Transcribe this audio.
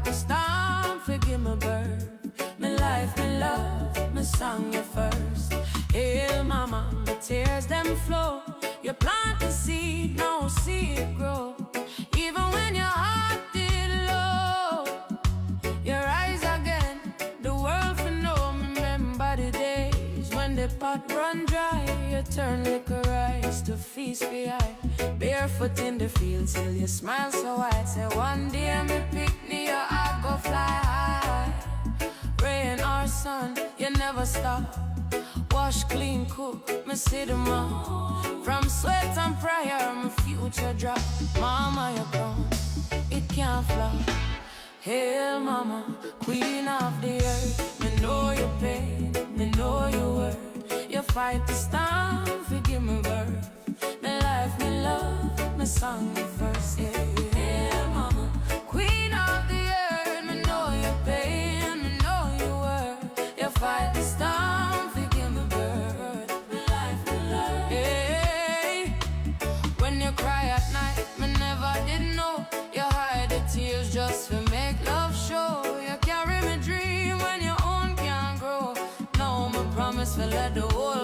fight the storm, forgive my birth. My life, my love, my song you first. Hail mama, the tears them flow. You plant the seed, now see it grow. Even when your heart did low, you rise again, the world for know. Remember the days when the pot run dry. You turn liquor rice to feast for eye. Barefoot in the fields till you smile so wide. Say one day me pick me, your heart go fly high. Rain or sun, you never stop. Wash, clean, cook, me see them all. From sweat and prayer, my future drop. Mama, you're gone, it can't flop. Hail mama, queen of the earth. Me know your pain, me know your word. You fight the storm, forgive me birth. My life, my love, my song, me first. Hail mama, queen of the earth. Me know your pain, me know your word. You fight the storm, forgive me birth. My life, my love. Hey, when you cry at night, me never did know. You hide the tears just to make love show. You carry me dream when your own can't grow. Now my promise to let the whole